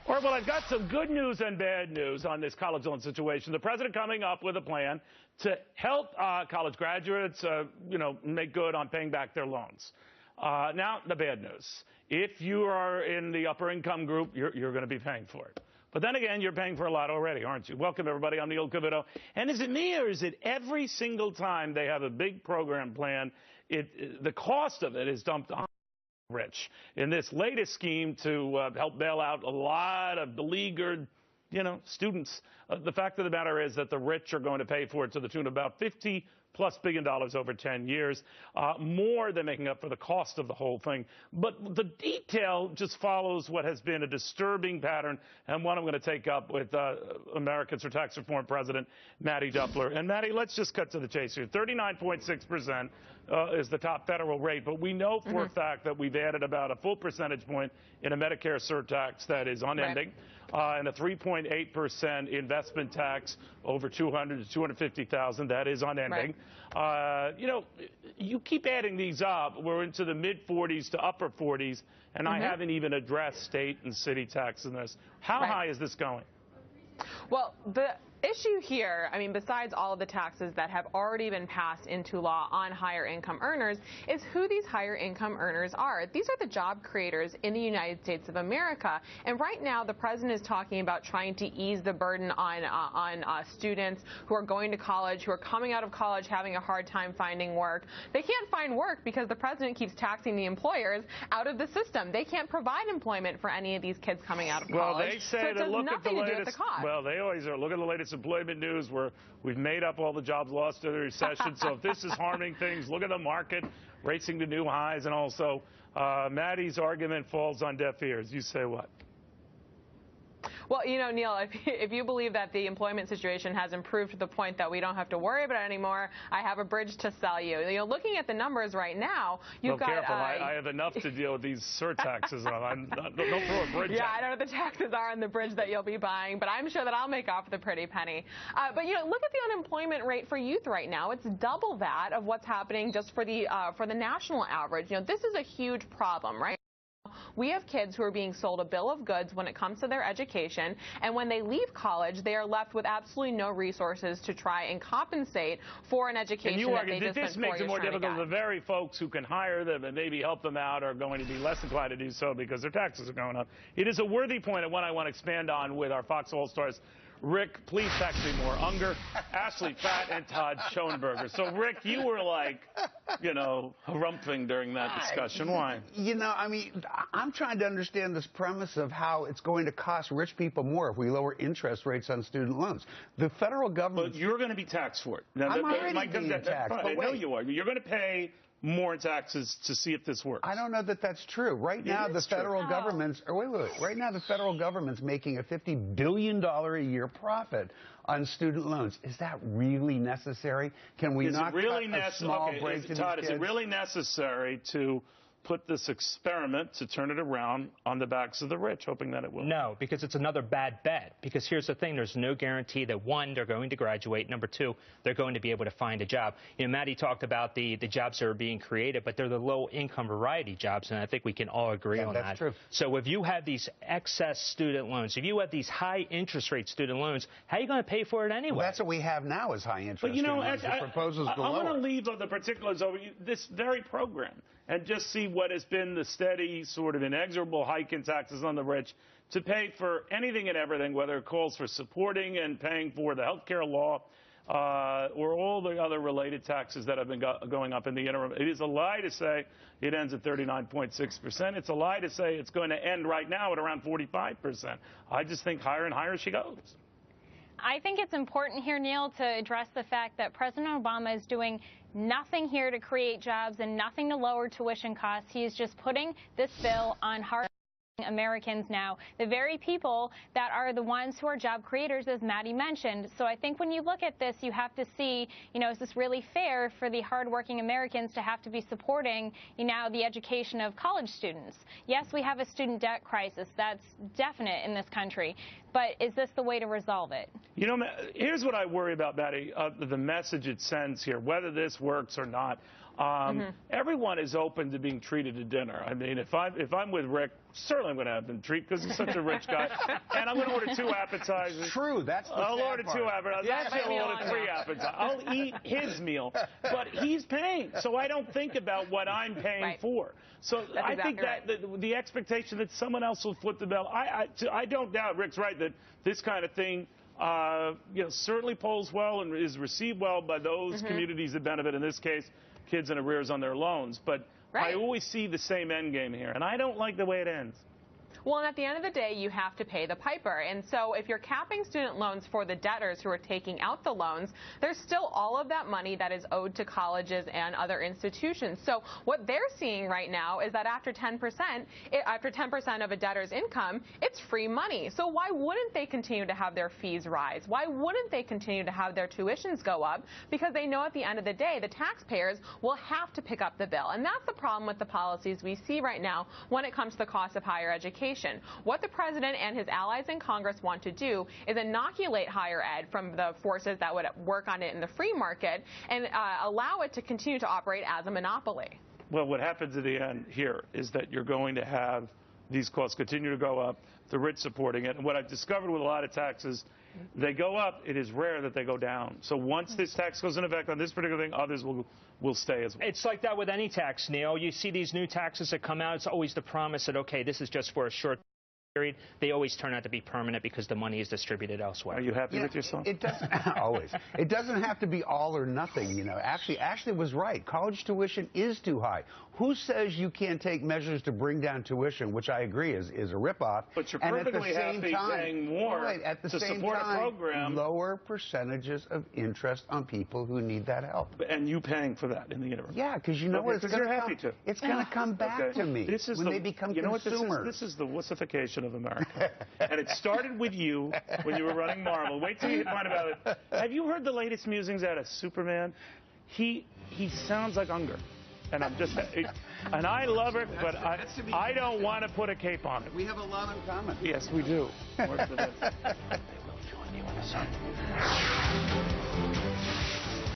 All right, well, I've got some good news and bad news on this college loan situation. The president coming up with a plan to help college graduates, make good on paying back their loans. Now, the bad news. If you are in the upper income group, you're going to be paying for it. But then again, you're paying for a lot already, aren't you? Welcome, everybody. I'm Neil Cavuto. And is it me, or is it every single time they have a big program plan, the cost of it is dumped on rich in this latest scheme to help bail out a lot of beleaguered, students? The fact of the matter is that the rich are going to pay for it to the tune of about $50+ billion over 10 years, more than making up for the cost of the whole thing. But the detail just follows what has been a disturbing pattern, and one I'm going to take up with Americans for Tax Reform President Mattie Duppler. And Mattie, let's just cut to the chase here. 39.6% is the top federal rate, but we know for a fact that we've added about a full percentage point in a Medicare surtax that is unending. And a 3.8% investment tax over $200,000 to $250,000 that is unending. You keep adding these up. We're into the mid-40s to upper 40s, and I haven't even addressed state and city tax in this. How high is this going? Well, the issue here, besides all of the taxes that have already been passed into law on higher income earners, is who these higher income earners are. These are the job creators in the United States of America. And right now, the president is talking about trying to ease the burden on students who are going to college, who are coming out of college having a hard time finding work. They can't find work because the president keeps taxing the employers out of the system. They can't provide employment for any of these kids coming out of college. Well, they say so to look at the latest. Well, they always are. Look at the latest employment news where we've made up all the jobs lost to the recession. So if this is harming things, look at the market racing to new highs. And also, Mattie's argument falls on deaf ears. You say what? Well, Neil, if you believe that the employment situation has improved to the point that we don't have to worry about it anymore, I have a bridge to sell you. Looking at the numbers right now, you've got... Careful. I have enough to deal with these surtaxes on. Don't throw a bridge I don't know what the taxes are on the bridge that you'll be buying, but I'm sure that I'll make off the pretty penny. But, look at the unemployment rate for youth right now. It's double that of what's happening just for the national average. This is a huge problem, right? We have kids who are being sold a bill of goods when it comes to their education, and when they leave college, they are left with absolutely no resources to try and compensate for an education that they just spent 4 years trying to get. This makes it more difficult. The very folks who can hire them and maybe help them out are going to be less inclined to do so because their taxes are going up. It is a worthy point, and one I want to expand on with our Fox All-Stars. Rick, please tax me more. Unger, Ashley Fatt, and Todd Schoenberger. So, Rick, you were like, harumphing during that discussion. Why? I'm trying to understand this premise of how it's going to cost rich people more if we lower interest rates on student loans. The federal government... But you're going to be taxed for it. Now, I'm already being taxed. I know you are. You're going to pay more taxes to see if this works. I don't know that that's true. Right now, the federal government's... Wait. Right now, the federal government's making a $50 billion a year profit on student loans. Is that really necessary? Can we not cut a small break to these kids? Is it really necessary to put this experiment to turn it around on the backs of the rich, hoping that it will? No, because it's another bad bet. Because here's the thing. There's no guarantee that, one, they're going to graduate. Number two, they're going to be able to find a job. Mattie talked about the jobs that are being created, but they're the low-income variety jobs, and I think we can all agree on that. That's true. So if you have these excess student loans, if you have these high-interest rate student loans, how are you going to pay for it anyway? Well, that's what we have now is high-interest student loans. The proposals I want to leave the particulars over this very program and just see what has been the steady, sort of inexorable hike in taxes on the rich to pay for anything and everything, whether it calls for supporting and paying for the health care law or all the other related taxes that have been going up in the interim. It is a lie to say it ends at 39.6%. It's a lie to say it's going to end right now at around 45%. I just think higher and higher she goes. I think it's important here, Neil, to address the fact that President Obama is doing nothing here to create jobs and nothing to lower tuition costs. He is just putting this bill on hard Americans now, the very people that are the ones who are job creators, as Mattie mentioned. So I think when you look at this, you have to see, is this really fair for the hardworking Americans to have to be supporting, the education of college students? Yes, we have a student debt crisis. That's definite in this country. But is this the way to resolve it? Here's what I worry about, Mattie, the message it sends here, whether this works or not. Everyone is open to being treated to dinner. I mean, if I'm with Rick, certainly I'm going to have him treat because he's such a rich guy, and I'm going to order 2 appetizers. True, that's the I'll sad order part. 2 appetizers. Actually, I'll order 3 appetizers. I'll eat his meal, but he's paying, so I don't think about what I'm paying for. So I think that the expectation that someone else will foot the bill. I don't doubt Rick's right that this kind of thing. Certainly polls well and is received well by those communities that benefit, in this case, kids in arrears on their loans. But I always see the same end game here, and I don't like the way it ends. Well, and at the end of the day, you have to pay the piper. And so if you're capping student loans for the debtors who are taking out the loans, there's still all of that money that is owed to colleges and other institutions. So what they're seeing right now is that after 10% of a debtor's income, it's free money. So why wouldn't they continue to have their fees rise? Why wouldn't they continue to have their tuitions go up? Because they know at the end of the day, the taxpayers will have to pick up the bill. And that's the problem with the policies we see right now when it comes to the cost of higher education. What the president and his allies in Congress want to do is inoculate higher ed from the forces that would work on it in the free market and allow it to continue to operate as a monopoly. Well, what happens at the end here is that you're going to have these costs continue to go up, the rich supporting it. And what I've discovered with a lot of taxes, they go up. It is rare that they go down. So once this tax goes into effect on this particular thing, others will stay as well. It's like that with any tax, Neil. You see these new taxes that come out, it's always the promise that, okay, this is just for a short period. They always turn out to be permanent because the money is distributed elsewhere. Are you happy with yourself? It doesn't always. It doesn't have to be all or nothing, you know. Actually, Ashley was right. College tuition is too high. Who says you can't take measures to bring down tuition, which I agree is a ripoff? But you're perfectly happy paying more to support a program. Lower percentages of interest on people who need that help. And you paying for that in the interim. Yeah, because you know what? It's going to come back to me when they become consumers. This is the wussification of America. And it started with you when you were running Marvel. Wait till you find about it. Have you heard the latest musings out of Superman? He sounds like Unger. And I'm just, and I love it, but I don't want to put a cape on it. We have a lot in common. Yes, we do. We'll join you in the sun.